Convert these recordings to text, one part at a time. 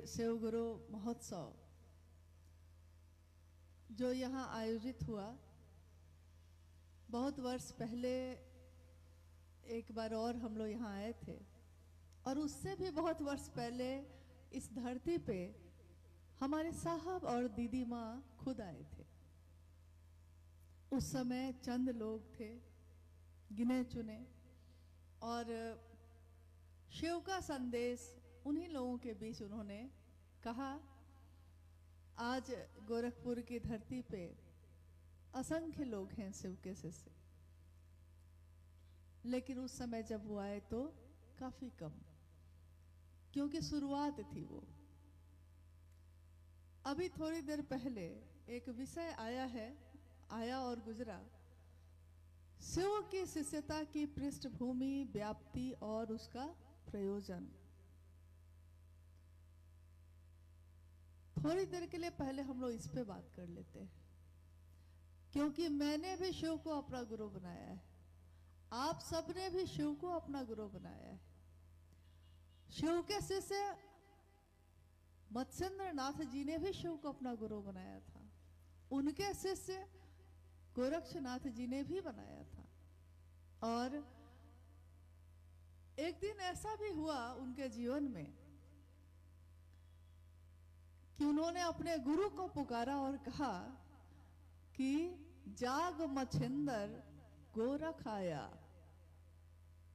शिव गुरु महोत्सव जो यहाँ आयोजित हुआ, बहुत वर्ष पहले एक बार और हम लोग यहाँ आए थे, और उससे भी बहुत वर्ष पहले इस धरती पे हमारे साहब और दीदी माँ खुद आए थे। उस समय चंद लोग थे, गिने चुने, और शिव का संदेश उन्हीं लोगों के बीच उन्होंने कहा। आज गोरखपुर की धरती पे असंख्य लोग हैं शिव के शिष्य, लेकिन उस समय जब वो आए तो काफी कम, क्योंकि शुरुआत थी वो। अभी थोड़ी देर पहले एक विषय आया और गुजरा, शिव की शिष्यता की पृष्ठभूमि, व्याप्ति और उसका प्रयोजन। थोड़ी देर के लिए पहले हम लोग इस पे बात कर लेते हैं, क्योंकि मैंने भी शिव को अपना गुरु बनाया है, आप सबने भी शिव को अपना गुरु बनाया है। शिव के शिष्य मत्स्येंद्र नाथ जी ने भी शिव को अपना गुरु बनाया था, उनके शिष्य गोरक्षनाथ जी ने भी बनाया था। और एक दिन ऐसा भी हुआ उनके जीवन में कि उन्होंने अपने गुरु को पुकारा और कहा कि जाग मच्छिंदर गोरख आया,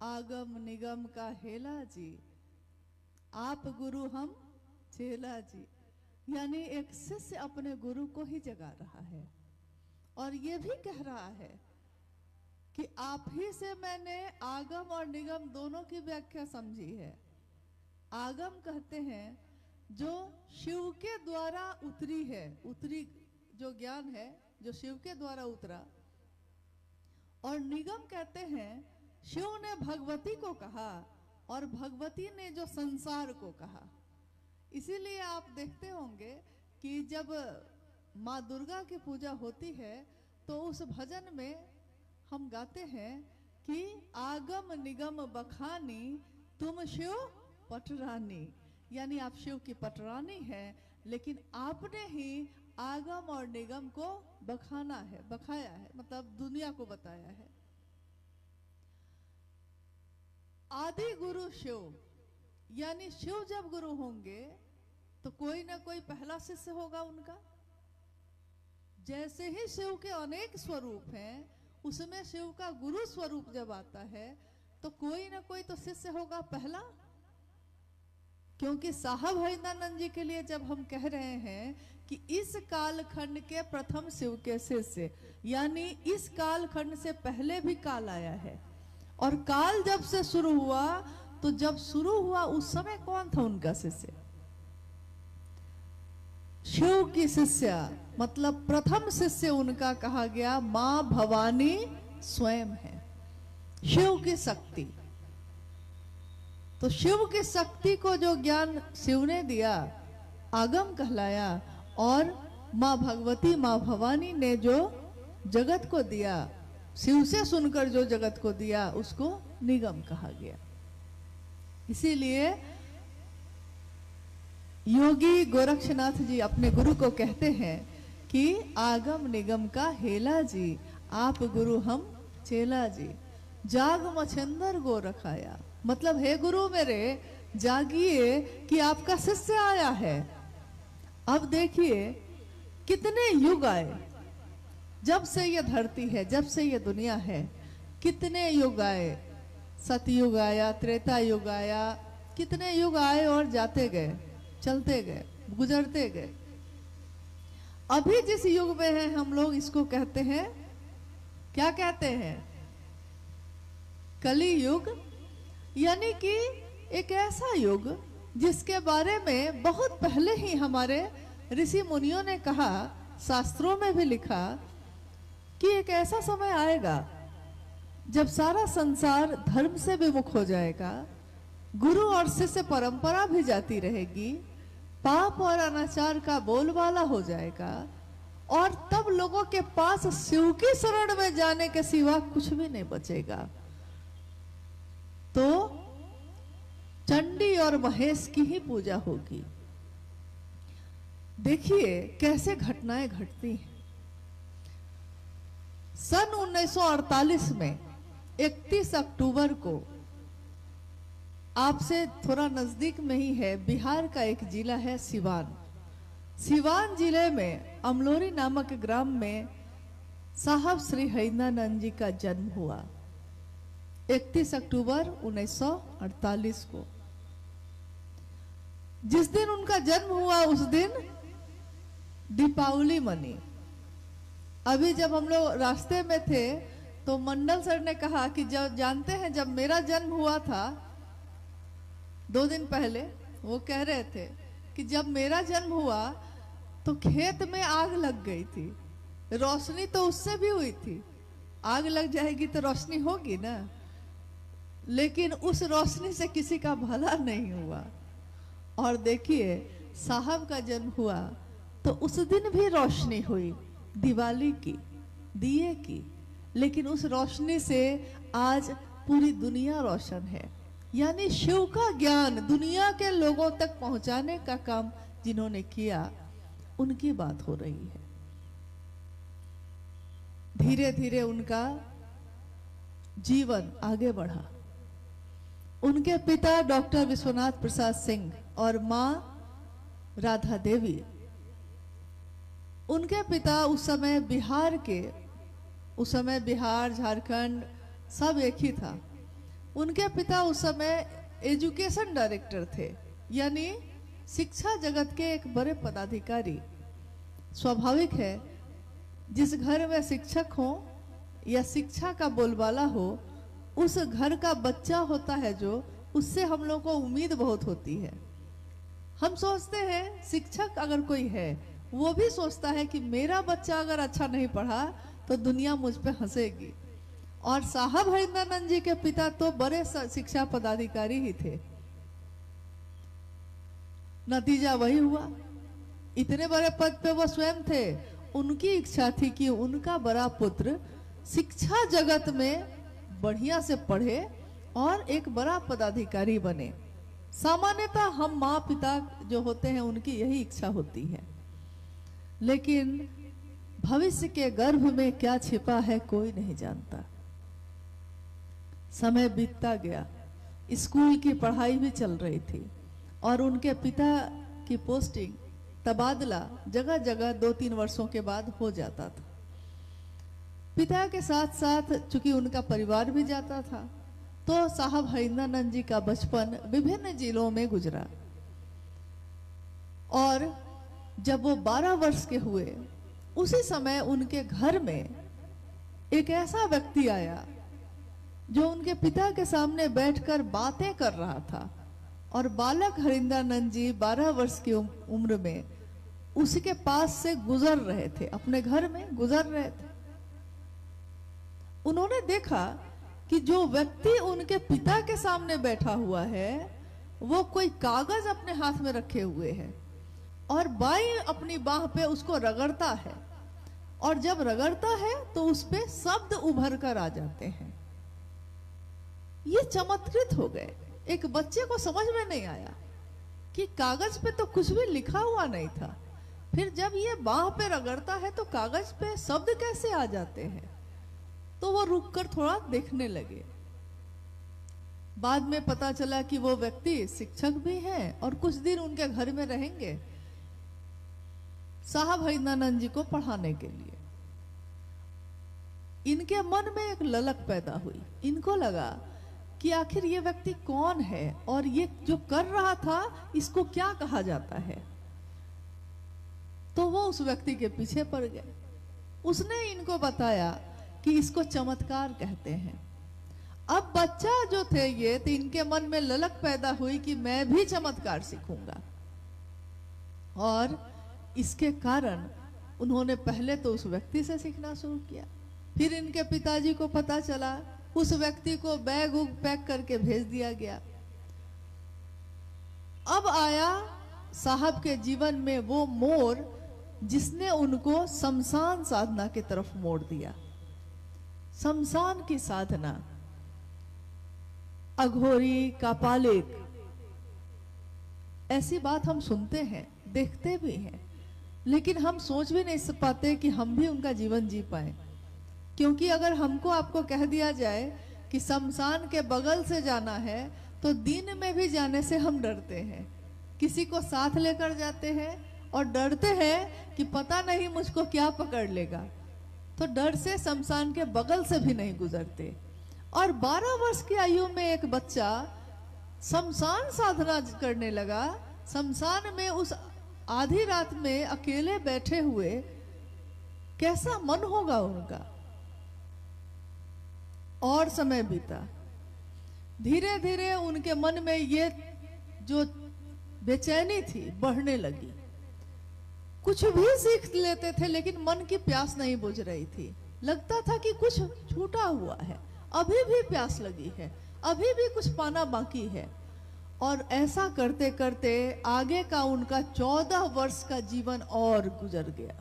आगम निगम का हेला जी, आप गुरु हम चेला जी। यानी एक शिष्य अपने गुरु को ही जगा रहा है और ये भी कह रहा है कि आप ही से मैंने आगम और निगम दोनों की व्याख्या समझी है। आगम कहते हैं जो शिव के द्वारा उतरी जो ज्ञान है, जो शिव के द्वारा उतरा, और निगम कहते हैं शिव ने भगवती को कहा और भगवती ने जो संसार को कहा। इसीलिए आप देखते होंगे कि जब माँ दुर्गा की पूजा होती है तो उस भजन में हम गाते हैं कि आगम निगम बखानी तुम शिव पटरानी। यानी आप शिव की पटरानी हैं, लेकिन आपने ही आगम और निगम को बखाया है, मतलब दुनिया को बताया है। आदि गुरु शिव, यानी शिव जब गुरु होंगे तो कोई ना कोई पहला शिष्य होगा उनका। जैसे ही शिव के अनेक स्वरूप हैं, उसमें शिव का गुरु स्वरूप जब आता है तो कोई ना कोई तो शिष्य होगा पहला। क्योंकि साहब हरिदानंद जी के लिए जब हम कह रहे हैं कि इस कालखंड के प्रथम शिव के शिष्य, यानी इस कालखंड से पहले भी काल आया है, और काल जब से शुरू हुआ तो जब शुरू हुआ उस समय कौन था उनका शिष्य? शिव की शिष्य, मतलब प्रथम शिष्य उनका कहा गया मां भवानी स्वयं है, शिव की शक्ति। तो शिव की शक्ति को जो ज्ञान शिव ने दिया, आगम कहलाया, और मां भगवती, मां भवानी ने जो जगत को दिया, शिव से सुनकर जो जगत को दिया, उसको निगम कहा गया। इसीलिए योगी गोरक्षनाथ जी अपने गुरु को कहते हैं कि आगम निगम का हेला जी, आप गुरु हम चेला जी, जाग मच्छिंदर गोरख आया। मतलब हे गुरु मेरे, जागिए कि आपका शिष्य आया है। अब देखिए कितने युग आए, जब से ये धरती है, जब से ये दुनिया है, कितने युग आए। सतयुग आया, त्रेता युग आया, कितने युग आए और जाते गए, चलते गए, गुजरते गए। अभी जिस युग में है हम लोग इसको कहते हैं, क्या कहते हैं? कली युग। यानी कि एक ऐसा युग जिसके बारे में बहुत पहले ही हमारे ऋषि मुनियों ने कहा, शास्त्रों में भी लिखा कि एक ऐसा समय आएगा जब सारा संसार धर्म से विमुख हो जाएगा, गुरु और शिष्य परंपरा भी जाती रहेगी, पाप और अनाचार का बोलबाला हो जाएगा, और तब लोगों के पास शिव की शरण में जाने के सिवा कुछ भी नहीं बचेगा। तो चंडी और महेश की ही पूजा होगी। देखिए कैसे घटनाएं घटती हैं। सन 1948 में 31 अक्टूबर को, आपसे थोड़ा नजदीक में ही है, बिहार का एक जिला है सिवान। सिवान जिले में अमलोरी नामक ग्राम में साहब श्री हरिंद्रानंद जी का जन्म हुआ 31 अक्टूबर 1948 को। जिस दिन उनका जन्म हुआ उस दिन दीपावली मनी। अभी जब हम लोग रास्ते में थे तो मंडल सर ने कहा कि जब जानते हैं जब मेरा जन्म हुआ था 2 दिन पहले, वो कह रहे थे कि जब मेरा जन्म हुआ तो खेत में आग लग गई थी। रोशनी तो उससे भी हुई थी, आग लग जाएगी तो रोशनी होगी ना, लेकिन उस रोशनी से किसी का भला नहीं हुआ। और देखिए साहब का जन्म हुआ तो उस दिन भी रोशनी हुई, दिवाली की, दिए की, लेकिन उस रोशनी से आज पूरी दुनिया रोशन है। यानी शिव का ज्ञान दुनिया के लोगों तक पहुंचाने का काम जिन्होंने किया, उनकी बात हो रही है। धीरे धीरे उनका जीवन आगे बढ़ा। उनके पिता डॉक्टर विश्वनाथ प्रसाद सिंह और मां राधा देवी। उनके पिता उस समय बिहार के, उस समय बिहार झारखंड सब एक ही था। उनके पिता उस समय एजुकेशन डायरेक्टर थे, यानी शिक्षा जगत के एक बड़े पदाधिकारी। स्वाभाविक है जिस घर में शिक्षक हो या शिक्षा का बोलबाला हो, उस घर का बच्चा होता है जो, उससे हम लोग को उम्मीद बहुत होती है। हम सोचते हैं शिक्षक अगर कोई है वो भी सोचता है कि मेरा बच्चा अगर अच्छा नहीं पढ़ा तो दुनिया मुझ पे हंसेगी। और साहब हरिंद्रानंद जी के पिता तो बड़े शिक्षा पदाधिकारी ही थे। नतीजा वही हुआ, इतने बड़े पद पे वो स्वयं थे। उनकी इच्छा थी कि उनका बड़ा पुत्र शिक्षा जगत में बढ़िया से पढ़े और एक बड़ा पदाधिकारी बने। सामान्यतः हम माँ पिता जो होते हैं उनकी यही इच्छा होती है, लेकिन भविष्य के गर्भ में क्या छिपा है कोई नहीं जानता। समय बीतता गया, स्कूल की पढ़ाई भी चल रही थी और उनके पिता की पोस्टिंग, तबादला जगह जगह 2-3 वर्षों के बाद हो जाता था। पिता के साथ साथ चूंकि उनका परिवार भी जाता था, तो साहब हरिंद्रानंद जी का बचपन विभिन्न जिलों में गुजरा। और जब वो 12 वर्ष के हुए, उसी समय उनके घर में एक ऐसा व्यक्ति आया जो उनके पिता के सामने बैठकर बातें कर रहा था। और बालक हरिंद्रानंद जी 12 वर्ष की उम्र में उसके पास से गुजर रहे थे, अपने घर में गुजर रहे थे। उन्होंने देखा कि जो व्यक्ति उनके पिता के सामने बैठा हुआ है वो कोई कागज अपने हाथ में रखे हुए है और बाईं अपनी बाह पे उसको रगड़ता है, और जब रगड़ता है तो उस पे शब्द उभर कर आ जाते हैं। ये चमत्कृत हो गए। एक बच्चे को समझ में नहीं आया कि कागज पे तो कुछ भी लिखा हुआ नहीं था, फिर जब ये बाह पे रगड़ता है तो कागज पे शब्द कैसे आ जाते हैं। तो वो रुककर थोड़ा देखने लगे। बाद में पता चला कि वो व्यक्ति शिक्षक भी हैं और कुछ दिन उनके घर में रहेंगे साहब हरिंद्रानंद जी को पढ़ाने के लिए। इनके मन में एक ललक पैदा हुई। इनको लगा कि आखिर ये व्यक्ति कौन है और ये जो कर रहा था इसको क्या कहा जाता है। तो वो उस व्यक्ति के पीछे पड़ गए। उसने इनको बताया कि इसको चमत्कार कहते हैं। अब बच्चा जो थे ये, तो इनके मन में ललक पैदा हुई कि मैं भी चमत्कार सीखूंगा। और इसके कारण उन्होंने पहले तो उस व्यक्ति से सीखना शुरू किया। फिर इनके पिताजी को पता चला, उस व्यक्ति को बैग उग पैक करके भेज दिया गया। अब आया साहब के जीवन में वो मोड़ जिसने उनको शमशान साधना की तरफ मोड़ दिया। शमशान की साधना, अघोरी, कापालिक, ऐसी बात हम सुनते हैं, देखते भी हैं, लेकिन हम सोच भी नहीं पाते कि हम भी उनका जीवन जी पाए। क्योंकि अगर हमको आपको कह दिया जाए कि शमशान के बगल से जाना है, तो दिन में भी जाने से हम डरते हैं। किसी को साथ लेकर जाते हैं और डरते हैं कि पता नहीं मुझको क्या पकड़ लेगा, तो डर से शमशान के बगल से भी नहीं गुजरते। और 12 वर्ष की आयु में एक बच्चा शमशान साधना करने लगा। शमशान में उस आधी रात में अकेले बैठे हुए, कैसा मन होगा उनका। और समय बीता, धीरे धीरे उनके मन में ये जो बेचैनी थी बढ़ने लगी। कुछ भी सीख लेते थे लेकिन मन की प्यास नहीं बुझ रही थी। लगता था कि कुछ छूटा हुआ है, अभी भी प्यास लगी है, अभी भी कुछ पाना बाकी है। और ऐसा करते करते आगे का उनका 14 वर्ष का जीवन और गुजर गया।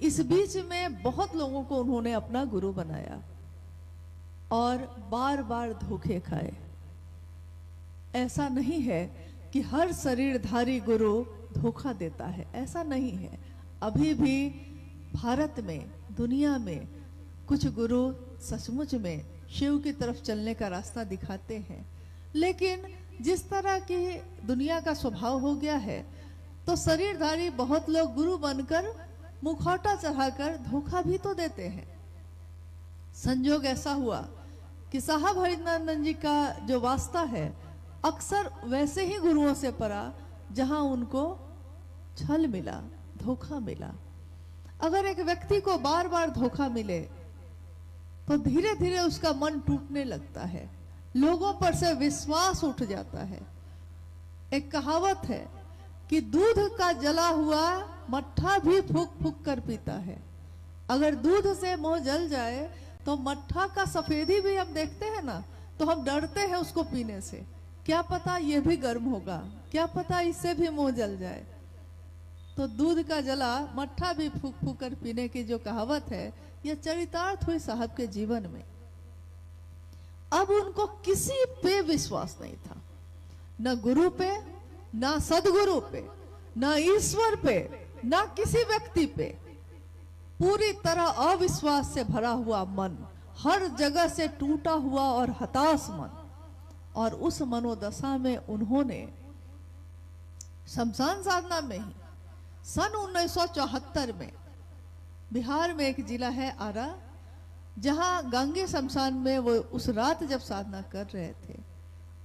इस बीच में बहुत लोगों को उन्होंने अपना गुरु बनाया और बार बार धोखे खाए। ऐसा नहीं है कि हर शरीरधारी गुरु धोखा देता है, ऐसा नहीं है। अभी भी भारत में, दुनिया में कुछ गुरु सचमुच में शिव की तरफ चलने का रास्ता दिखाते हैं। लेकिन जिस तरह की दुनिया का स्वभाव हो गया है, तो शरीरधारी बहुत लोग गुरु बनकर मुखौटा चढ़ाकर धोखा भी तो देते हैं। संजोग ऐसा हुआ कि साहब हरिनानंद जी का जो वास्ता है अक्सर वैसे ही गुरुओं से पड़ा जहां उनको छल मिला, धोखा मिला। अगर एक व्यक्ति को बार बार धोखा मिले तो धीरे धीरे उसका मन टूटने लगता है, लोगों पर से विश्वास उठ जाता है। एक कहावत है कि दूध का जला हुआ मट्ठा भी फूंक फूंक कर पीता है। अगर दूध से मुंह जल जाए तो मट्ठा का सफेदी भी हम देखते हैं ना, तो हम डरते हैं उसको पीने से। क्या पता ये भी गर्म होगा, क्या पता इससे भी मुंह जल जाए। तो दूध का जला मट्ठा भी फूंक फूंक कर पीने की जो कहावत है, यह चरितार्थ हुई साहब के जीवन में। अब उनको किसी पे विश्वास नहीं था, न गुरु पे, न सदगुरु पे, न ईश्वर पे, न किसी व्यक्ति पे। पूरी तरह अविश्वास से भरा हुआ मन, हर जगह से टूटा हुआ और हताश मन। और उस मनोदशा में उन्होंने शमशान साधना में ही सन 1974 में बिहार में एक जिला है आरा, जहां गांगे शमशान में वो उस रात जब साधना कर रहे थे,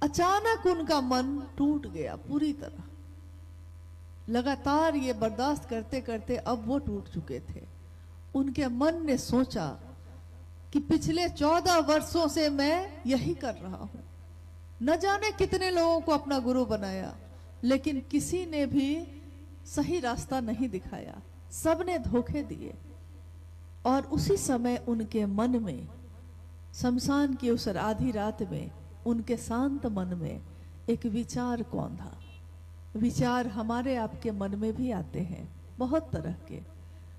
अचानक उनका मन टूट गया पूरी तरह। लगातार ये बर्दाश्त करते करते अब वो टूट चुके थे। उनके मन ने सोचा कि पिछले 14 वर्षों से मैं यही कर रहा हूं, न जाने कितने लोगों को अपना गुरु बनाया, लेकिन किसी ने भी सही रास्ता नहीं दिखाया, सबने धोखे दिए। और उसी समय उनके मन में, शमशान की उस आधी रात में, उनके शांत मन में एक विचार कौन था। विचार हमारे आपके मन में भी आते हैं बहुत तरह के,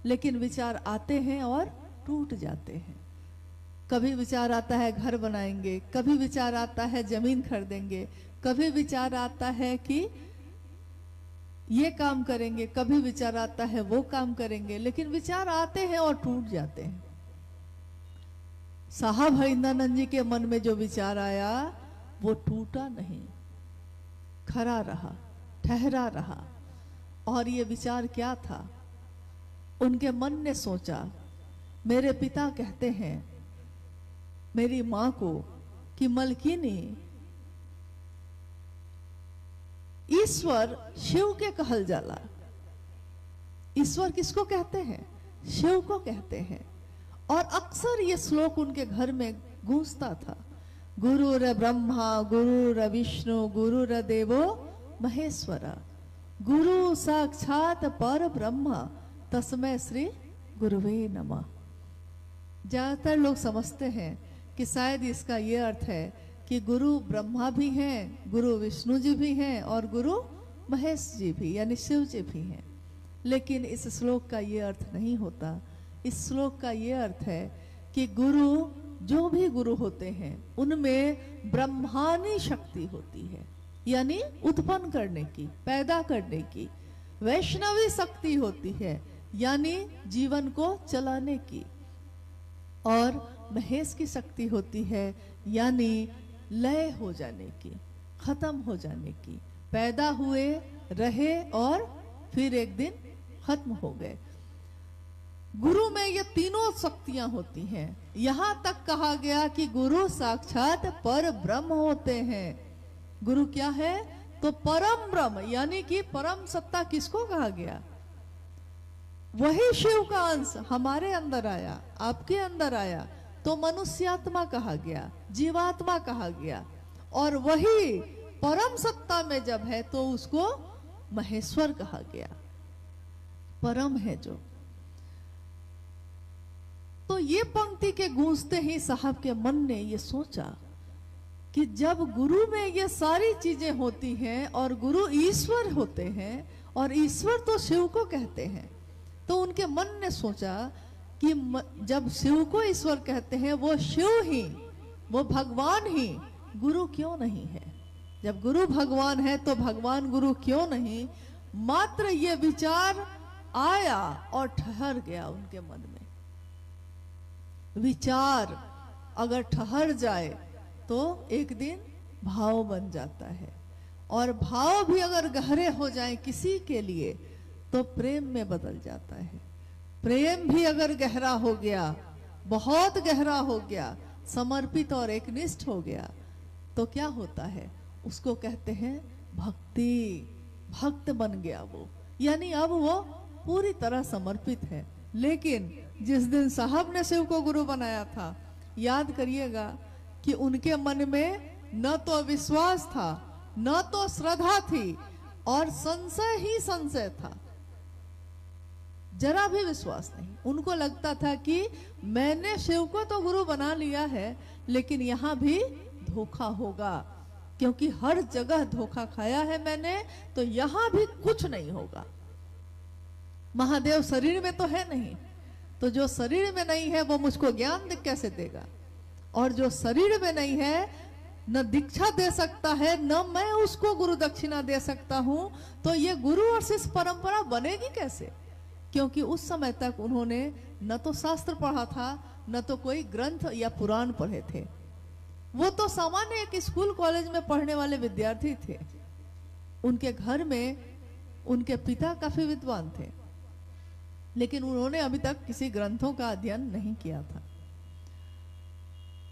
लेकिन विचार आते हैं और टूट जाते हैं। कभी विचार आता है घर बनाएंगे, कभी विचार आता है जमीन खरीदेंगे, कभी विचार आता है कि ये काम करेंगे, कभी विचार आता है वो काम करेंगे, लेकिन विचार आते हैं और टूट जाते हैं। साहब हरिनानंद जी के मन में जो विचार आया वो टूटा नहीं, खरा रहा, ठहरा रहा। और ये विचार क्या था? उनके मन ने सोचा, मेरे पिता कहते हैं मेरी मां को कि मलकिनी, ईश्वर शिव के कहल जाला। ईश्वर किसको कहते हैं? शिव को कहते हैं। और अक्सर ये श्लोक उनके घर में गूंजता था, गुरुर ब्रह्मा गुरुर विष्णु गुरुर देवो महेश्वरा, गुरु साक्षात पर ब्रह्मा तस्मै श्री गुरुवे नमः। ज्यादातर लोग समझते हैं कि शायद इसका ये अर्थ है कि गुरु ब्रह्मा भी हैं, गुरु विष्णु जी भी हैं और गुरु महेश जी भी यानी शिव जी भी हैं। लेकिन इस श्लोक का ये अर्थ नहीं होता। इस श्लोक का ये अर्थ है कि गुरु, जो भी गुरु होते हैं, उनमें ब्रह्मानी शक्ति होती है, यानी उत्पन्न करने की, पैदा करने की। वैष्णवी शक्ति होती है, यानी जीवन को चलाने की, और महेश की शक्ति होती है, यानी लय हो जाने की, खत्म हो जाने की। पैदा हुए, रहे और फिर एक दिन खत्म हो गए। गुरु में ये तीनों शक्तियां होती हैं। यहां तक कहा गया कि गुरु साक्षात पर ब्रह्म होते हैं। गुरु क्या है? तो परम ब्रह्म, यानी कि परम सत्ता किसको कहा गया? वही शिव का अंश हमारे अंदर आया, आपके अंदर आया, तो मनुष्यात्मा कहा गया, जीवात्मा कहा गया। और वही परम सत्ता में जब है तो उसको महेश्वर कहा गया, परम है जो। तो ये पंक्ति के गूंजते ही साहब के मन ने ये सोचा कि जब गुरु में ये सारी चीजें होती हैं और गुरु ईश्वर होते हैं, और ईश्वर तो शिव को कहते हैं, तो उनके मन ने सोचा कि जब शिव को ईश्वर कहते हैं, वो शिव ही, वो भगवान ही, गुरु क्यों नहीं है? जब गुरु भगवान है तो भगवान गुरु क्यों नहीं? मात्र ये विचार आया और ठहर गया उनके मन में। विचार अगर ठहर जाए तो एक दिन भाव बन जाता है, और भाव भी अगर गहरे हो जाए किसी के लिए तो प्रेम में बदल जाता है। प्रेम भी अगर गहरा हो गया, बहुत गहरा हो गया, समर्पित और एकनिष्ठ हो गया, तो क्या होता है? उसको कहते हैं भक्ति। भक्त बन गया वो, यानी अब वो पूरी तरह समर्पित है। लेकिन जिस दिन साहब ने शिव को गुरु बनाया था, याद करिएगा कि उनके मन में न तो विश्वास था, न तो श्रद्धा थी, और संशय ही संशय था। जरा भी विश्वास नहीं। उनको लगता था कि मैंने शिव को तो गुरु बना लिया है, लेकिन यहां भी धोखा होगा, क्योंकि हर जगह धोखा खाया है मैंने, तो यहां भी कुछ नहीं होगा। महादेव शरीर में तो है नहीं, तो जो शरीर में नहीं है वो मुझको ज्ञान कैसे देगा? और जो शरीर में नहीं है, न दीक्षा दे सकता है, न मैं उसको गुरु दक्षिणा दे सकता हूं, तो ये गुरु और शिष्य परंपरा बनेगी कैसे? क्योंकि उस समय तक उन्होंने न तो शास्त्र पढ़ा था, न तो कोई ग्रंथ या पुराण पढ़े थे। वो तो सामान्य एक स्कूल कॉलेज में पढ़ने वाले विद्यार्थी थे। उनके घर में उनके पिता काफी विद्वान थे, लेकिन उन्होंने अभी तक किसी ग्रंथों का अध्ययन नहीं किया था।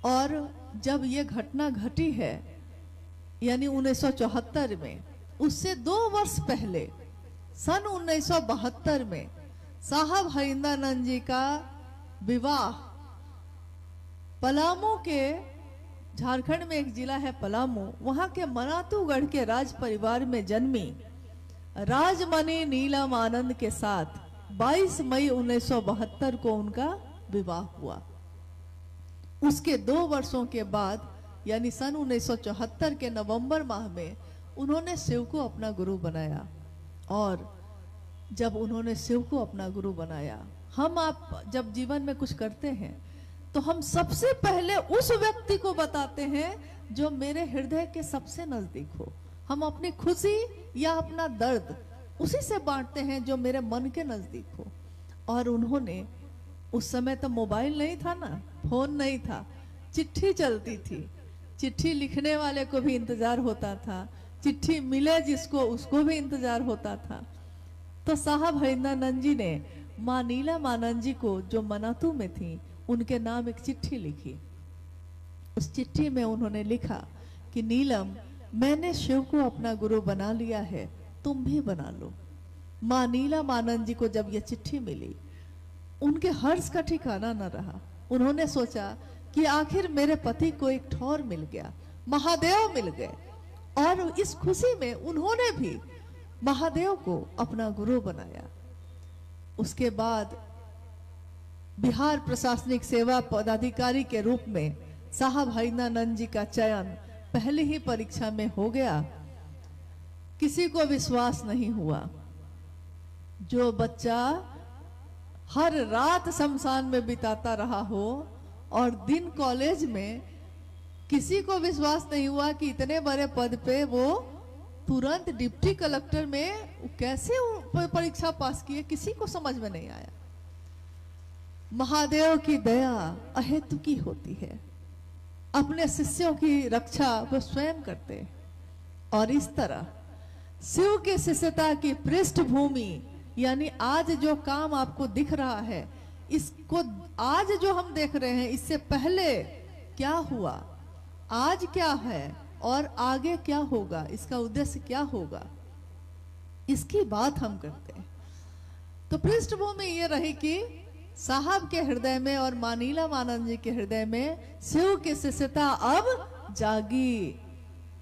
और जब ये घटना घटी है, यानी 1974 में, उससे 2 वर्ष पहले सन 1972 में साहब हरिंद्रानंद जी का विवाह पलामू के, झारखंड में एक जिला है पलामू, वहां के मनातूगढ़ के राज परिवार में जन्मी राजमणि नीलम आनंद के साथ 22 मई 1972 को उनका विवाह हुआ। उसके 2 वर्षों के बाद, यानी सन 1974 के नवंबर माह में उन्होंने शिव को अपना गुरु बनाया। और जब उन्होंने शिव को अपना गुरु बनाया, हम आप जब जीवन में कुछ करते हैं तो हम सबसे पहले उस व्यक्ति को बताते हैं जो मेरे हृदय के सबसे नजदीक हो। हम अपनी खुशी या अपना दर्द उसी से बांटते हैं जो मेरे मन के नजदीक हो। और उन्होंने, उस समय तो मोबाइल नहीं था ना, फोन नहीं था, चिट्ठी चलती थी। चिट्ठी लिखने वाले को भी इंतजार होता था, चिट्ठी मिले जिसको उसको भी इंतजार होता था। तो साहब हरिंद्रानंद जी ने माँ नीलम आनंद जी को, जो मनातू में थी, उनके नाम एक चिट्ठी लिखी। उस चिट्ठी में उन्होंने लिखा कि नीलम, मैंने शिव को अपना गुरु बना लिया है, तुम भी बना लो। माँ नीलम आनंद जी को जब यह चिट्ठी मिली, उनके हर्ष का ठिकाना न रहा। उन्होंने सोचा कि आखिर मेरे पति को एक ठौर मिल गया, महादेव मिल गए। और इस खुशी में उन्होंने भी महादेव को अपना गुरु बनाया। उसके बाद बिहार प्रशासनिक सेवा पदाधिकारी के रूप में साहब हरिंद्रानंद जी का चयन पहली ही परीक्षा में हो गया। किसी को विश्वास नहीं हुआ। जो बच्चा हर रात शमशान में बिताता रहा हो और दिन कॉलेज में, किसी को विश्वास नहीं हुआ कि इतने बड़े पद पे वो तुरंत डिप्टी कलेक्टर में कैसे परीक्षा पास किए, किसी को समझ में नहीं आया। महादेव की दया अहेतुकी होती है, अपने शिष्यों की रक्षा वो स्वयं करते हैं। और इस तरह शिव के शिष्यता की पृष्ठभूमि, यानी आज जो काम आपको दिख रहा है, इसको आज जो हम देख रहे हैं, इससे पहले क्या हुआ, आज क्या है और आगे क्या होगा, इसका उद्देश्य क्या होगा, इसकी बात हम करते हैं। तो पृष्ठभूमि ये रही कि साहब के हृदय में और मां नीलमानंद जी के हृदय में शिव की शिष्यता अब जागी।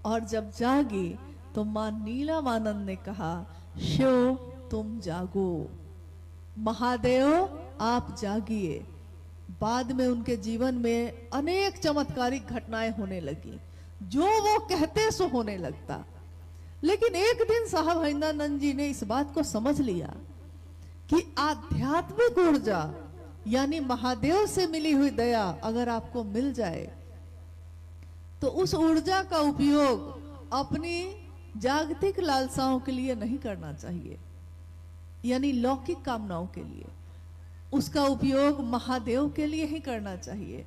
और जब जागी तो मां नीलमानंद ने कहा, शिव तुम जागो, महादेव आप जागिए। बाद में उनके जीवन में अनेक चमत्कारिक घटनाएं होने लगी, जो वो कहते सो होने लगता। लेकिन एक दिन साहब हरिंदरानंद जी ने इस बात को समझ लिया कि आध्यात्मिक ऊर्जा यानी महादेव से मिली हुई दया अगर आपको मिल जाए तो उस ऊर्जा का उपयोग अपनी जागतिक लालसाओं के लिए नहीं करना चाहिए, यानी लौकिक कामनाओं के लिए। उसका उपयोग महादेव के लिए ही करना चाहिए।